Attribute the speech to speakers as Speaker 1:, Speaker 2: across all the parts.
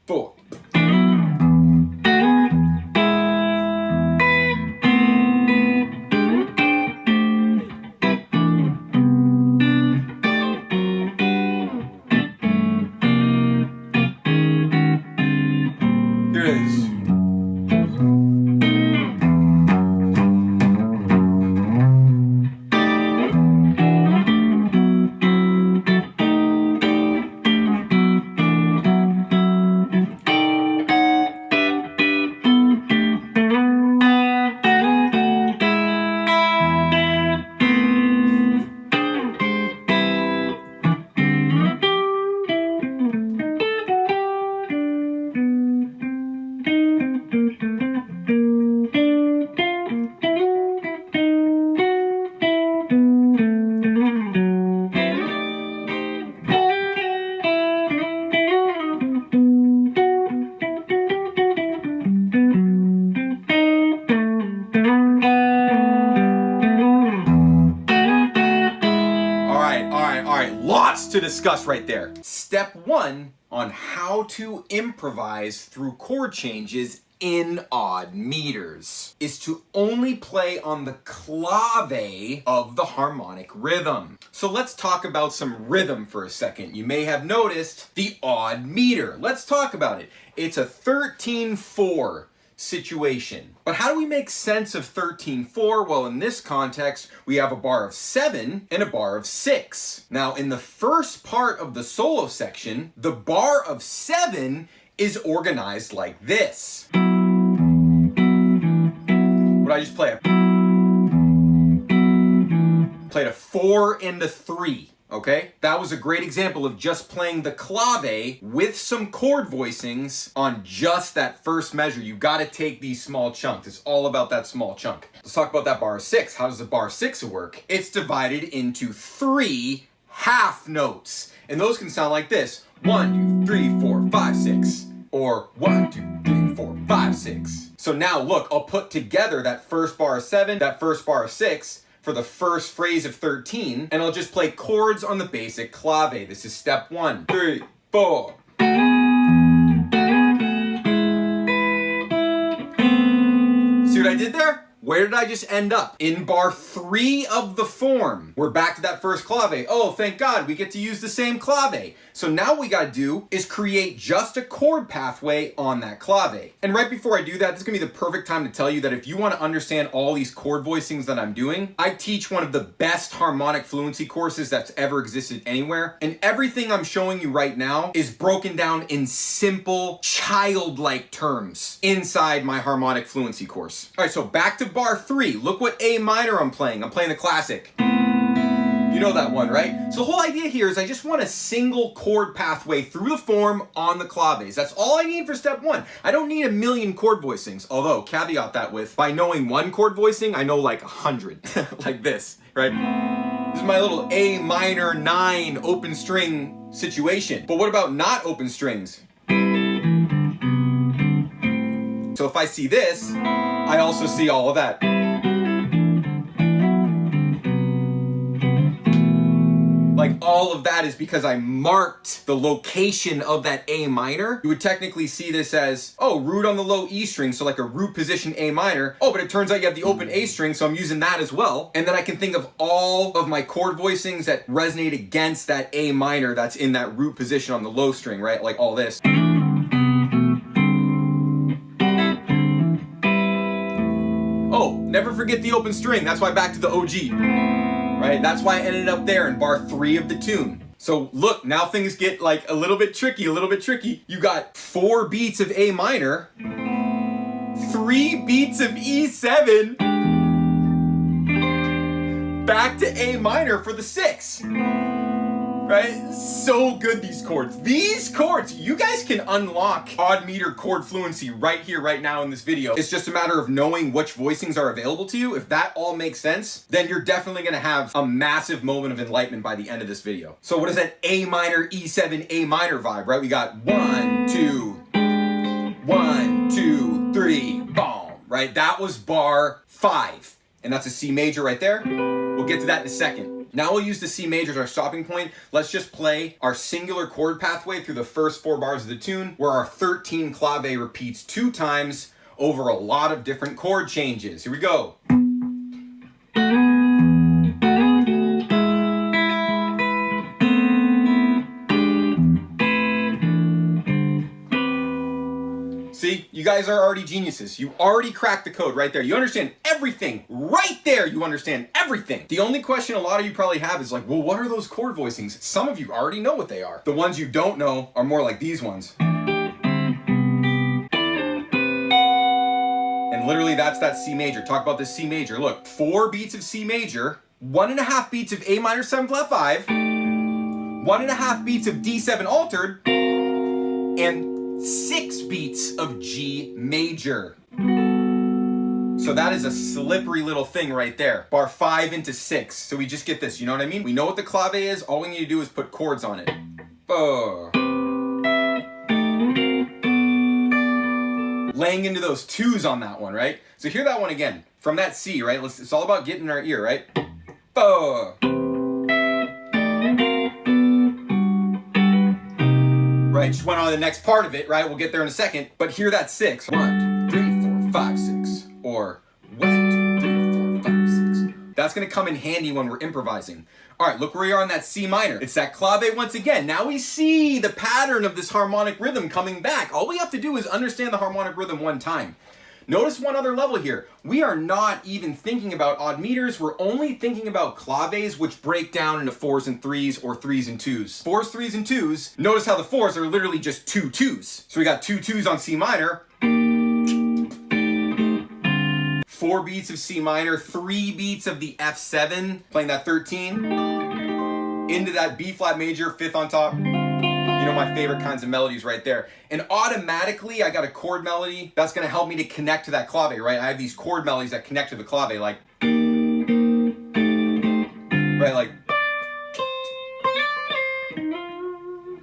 Speaker 1: 4. Here it is. Lots to discuss right there. Step 1 on how to improvise through chord changes in odd meters is to only play on the clave of the harmonic rhythm. So let's talk about some rhythm for a second. You may have noticed the odd meter. Let's talk about it. It's a 13-4 situation. But how do we make sense of 13-4? Well, in this context, we have a bar of 7 and a bar of 6. Now, in the first part of the solo section, the bar of 7 is organized like this. What I just play? Played a 4 and a 3. Okay, that was a great example of just playing the clave with some chord voicings on just that first measure. You got to take these small chunks. It's all about that small chunk. Let's talk about that bar 6. How does the bar 6 work? It's divided into 3 half notes, and those can sound like this: 1, 2, 3, 4, 5, 6, or 1, 2, 3, 4, 5, 6. So now look, I'll put together that first bar of 7, that first bar of 6, for the first phrase of 13, and I'll just play chords on the basic clave. This is step 1. 3, 4. See what I did there? Where did I just end up? In bar 3 of the form. We're back to that first clave. Oh, thank God, we get to use the same clave. So now what we gotta do is create just a chord pathway on that clave. And right before I do that, this is gonna be the perfect time to tell you that if you wanna understand all these chord voicings that I'm doing, I teach one of the best harmonic fluency courses that's ever existed anywhere. And everything I'm showing you right now is broken down in simple, childlike terms inside my harmonic fluency course. All right, so back to bar 3. Look what A minor I'm playing. I'm playing the classic. You know that one, right? So the whole idea here is I just want a single chord pathway through the form on the claves. That's all I need for step 1. I don't need a million chord voicings. Although, caveat that with, by knowing one chord voicing, I know like 100. Like this, right? This is my little A minor 9 open string situation. But what about not open strings? So if I see this, I also see all of that. Like all of that is because I marked the location of that A minor. You would technically see this as, oh, root on the low E string, so like a root position A minor. Oh, but it turns out you have the open A string, so I'm using that as well. And then I can think of all of my chord voicings that resonate against that A minor that's in that root position on the low string, right? Like all this. Oh, never forget the open string. That's why back to the OG. Right? That's why I ended up there in bar 3 of the tune. So look, now things get like a little bit tricky. You got 4 beats of A minor, 3 beats of E7, back to A minor for the 6. Right? So good, these chords. These chords, you guys can unlock odd meter chord fluency right here, right now in this video. It's just a matter of knowing which voicings are available to you. If that all makes sense, then you're definitely gonna have a massive moment of enlightenment by the end of this video. So what is that A minor, E7, A minor vibe, right? We got 1, 2, 1, 2, 3, boom, right? That was bar 5. And that's a C major right there. We'll get to that in a second. Now we'll use the C major as our stopping point. Let's just play our singular chord pathway through the first 4 bars of the tune, where our 13 clave repeats 2 times over a lot of different chord changes. Here we go. See, you guys are already geniuses. You already cracked the code right there. You understand everything right there. You understand everything. The only question a lot of you probably have is like, well, what are those chord voicings? Some of you already know what they are. The ones you don't know are more like these ones. And literally that's that C major. Talk about this C major. Look, 4 beats of C major, 1.5 beats of A minor 7 flat 5, 1.5 beats of D7 altered, and 6 beats of G major. So that is a slippery little thing right there. Bar 5 into 6. So we just get this, you know what I mean? We know what the clave is. All we need to do is put chords on it. Laying into those 2s on that one, right? So hear that one again. From that C, right? It's all about getting in our ear, right? Right, just went on to the next part of it, right? We'll get there in a second. But hear that 6. 1, 2, 3, 4, 5, 6. Or 1, 2, 3, 4, 5, 6. That's gonna come in handy when we're improvising. All right, look where we are on that C minor. It's that clave once again. Now we see the pattern of this harmonic rhythm coming back. All we have to do is understand the harmonic rhythm one time. Notice one other level here. We are not even thinking about odd meters. We're only thinking about claves, which break down into 4s and 3s or 3s and 2s. 4s, 3s, and 2s. Notice how the 4s are literally just 2 2s. So we got 2 2s on C minor. 4 beats of C minor, 3 beats of the F7, playing that 13. Into that B flat major, 5th on top. You know, my favorite kinds of melodies right there. And automatically, I got a chord melody that's gonna help me to connect to that clave, right? I have these chord melodies that connect to the clave, like, right, like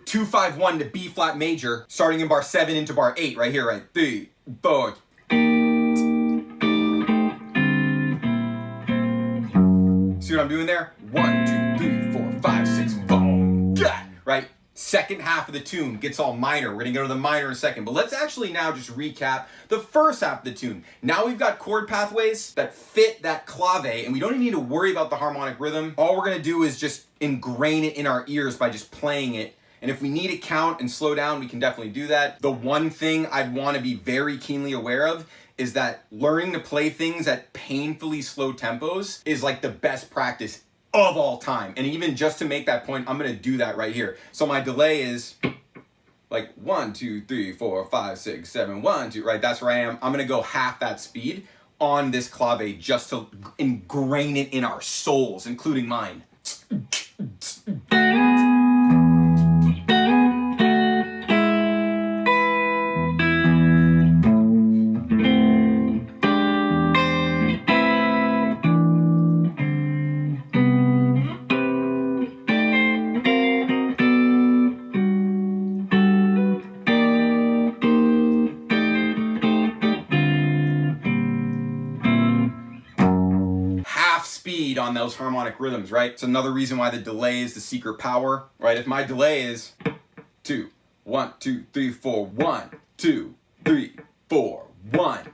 Speaker 1: 2 5 1 to B flat major, starting in bar 7 into bar 8, right here, right? 3 4. See what I'm doing there? 1 2 3 4 5 6 boom, right? Second half of the tune gets all minor. We're gonna go to the minor in a second, but let's actually now just recap the first half of the tune. Now we've got chord pathways that fit that clave, and we don't even need to worry about the harmonic rhythm. All we're gonna do is just ingrain it in our ears by just playing it. And if we need to count and slow down, we can definitely do that. The one thing I'd want to be very keenly aware of is that learning to play things at painfully slow tempos is like the best practice of all time. And even just to make that point, I'm gonna do that right here. So my delay is like 1 2 3 4 5 6 7 1 2, right? That's where I am. I'm gonna go half that speed on this clave just to ingrain it in our souls, including mine. Speed on those harmonic rhythms, right? It's another reason why the delay is the secret power, right? If my delay is 2 1 2 3 4 1 2 3 4 1,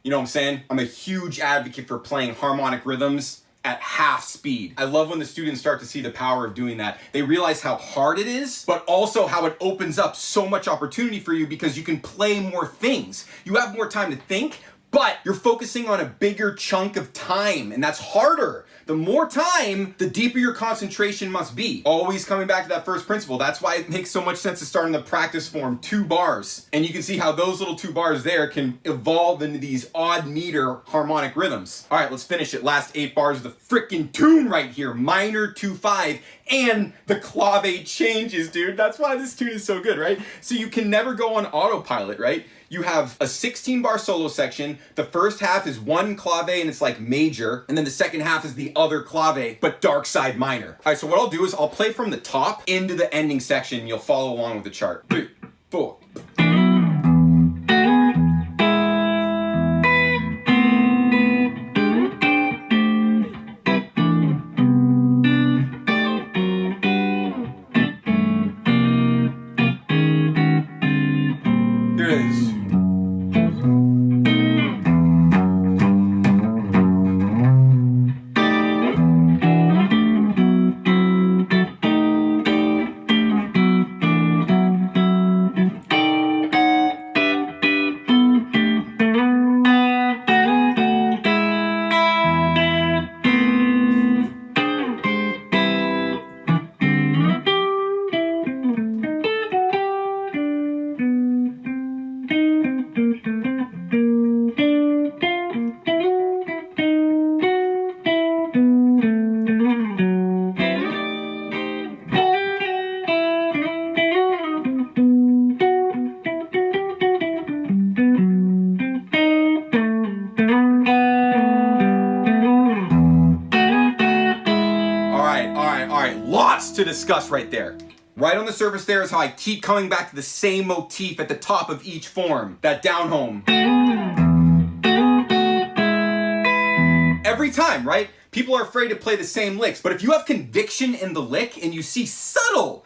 Speaker 1: you know what I'm saying? I'm a huge advocate for playing harmonic rhythms at half speed. I love when the students start to see the power of doing that. They realize how hard it is, but also how it opens up so much opportunity for you because you can play more things. You have more time to think, but you're focusing on a bigger chunk of time, and that's harder. The more time, the deeper your concentration must be. Always coming back to that first principle. That's why it makes so much sense to start in the practice form, 2 bars. And you can see how those little 2 bars there can evolve into these odd meter harmonic rhythms. All right, let's finish it. Last 8 bars of the frickin' tune right here. Minor 2 5, and the clave changes, dude. That's why this tune is so good, right? So you can never go on autopilot, right? You have a 16 bar solo section. The first half is 1 clave and it's like major. And then the second half is the other clave, but dark side minor. All right, so what I'll do is I'll play from the top into the ending section. And you'll follow along with the chart. 3 4. Here it is. Lots to discuss right there. Right on the surface there is how I keep coming back to the same motif at the top of each form, that down home. Every time, right? People are afraid to play the same licks, but if you have conviction in the lick and you see subtle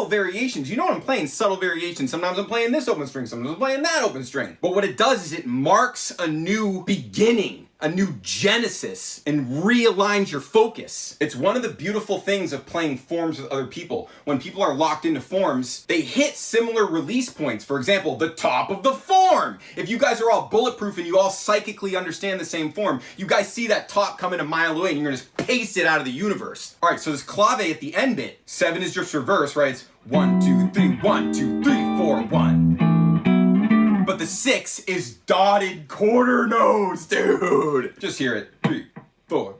Speaker 1: variations, you know what I'm playing, subtle variations. Sometimes I'm playing this open string, sometimes I'm playing that open string. But what it does is it marks a new beginning, a new genesis, and realigns your focus. It's one of the beautiful things of playing forms with other people. When people are locked into forms, they hit similar release points. For example, the top of the form. If you guys are all bulletproof and you all psychically understand the same form, you guys see that top coming a mile away and you're gonna just paste it out of the universe. All right, so this clave at the end bit, 7 is just reverse, right? It's 1, 2, 3, 1, 2, 3, 4, 1. But the 6 is dotted quarter notes, dude. Just hear it. 3, 4.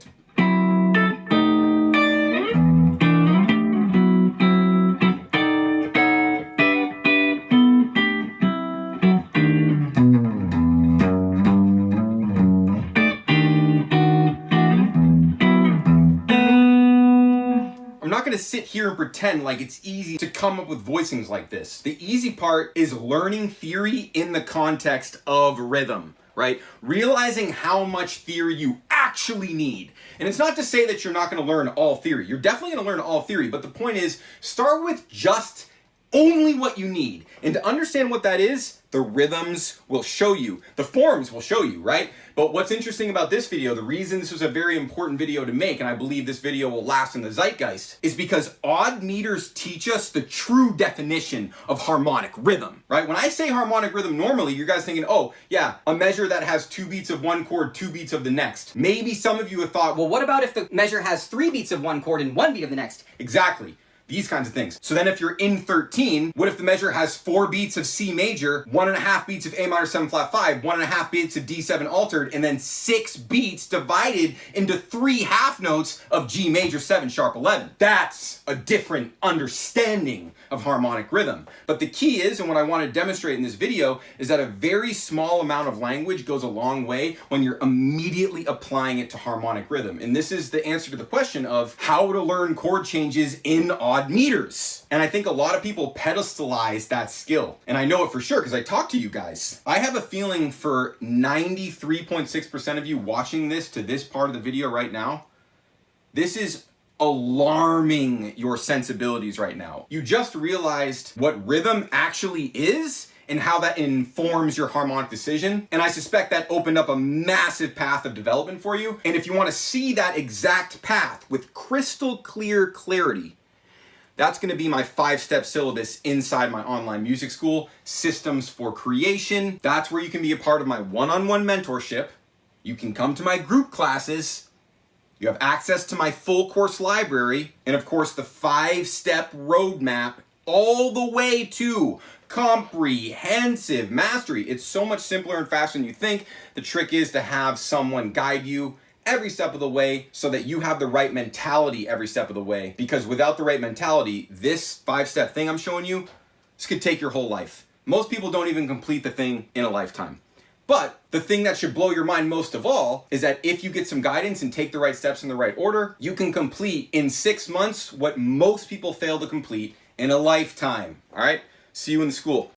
Speaker 1: I'm not gonna sit here and pretend like it's easy to come up with voicings like this. The easy part is learning theory in the context of rhythm, right? Realizing how much theory you actually need. And it's not to say that you're not gonna learn all theory. You're definitely gonna learn all theory, but the point is, start with just only what you need. And to understand what that is, the rhythms will show you. The forms will show you, right? But what's interesting about this video, the reason this was a very important video to make, and I believe this video will last in the zeitgeist, is because odd meters teach us the true definition of harmonic rhythm, right? When I say harmonic rhythm, normally you guys thinking, oh yeah, a measure that has 2 beats of one chord, 2 beats of the next. Maybe some of you have thought, well, what about if the measure has 3 beats of one chord and 1 beat of the next? Exactly. These kinds of things. So then if you're in 13, what if the measure has 4 beats of C major, 1.5 beats of A minor 7 flat 5, 1.5 beats of D7 altered, and then 6 beats divided into 3 half notes of G major 7 sharp 11. That's a different understanding of harmonic rhythm. But the key is, and what I want to demonstrate in this video, is that a very small amount of language goes a long way when you're immediately applying it to harmonic rhythm. And this is the answer to the question of how to learn chord changes in odd meters. And I think a lot of people pedestalize that skill. And I know it for sure because I talk to you guys. I have a feeling for 93.6% of you watching this to this part of the video right now, this is alarming your sensibilities right now. You just realized what rhythm actually is and how that informs your harmonic decision. And I suspect that opened up a massive path of development for you. And if you want to see that exact path with crystal clear clarity, that's going to be my 5-step syllabus inside my online music school, Systems for Creation. That's where you can be a part of my one-on-one mentorship. You can come to my group classes. You have access to my full course library, and of course the 5-step roadmap all the way to comprehensive mastery. It's so much simpler and faster than you think. The trick is to have someone guide you every step of the way so that you have the right mentality every step of the way. Because without the right mentality, this 5-step thing I'm showing you, this could take your whole life. Most people don't even complete the thing in a lifetime. But the thing that should blow your mind most of all is that if you get some guidance and take the right steps in the right order, you can complete in 6 months what most people fail to complete in a lifetime. All right? See you in the school.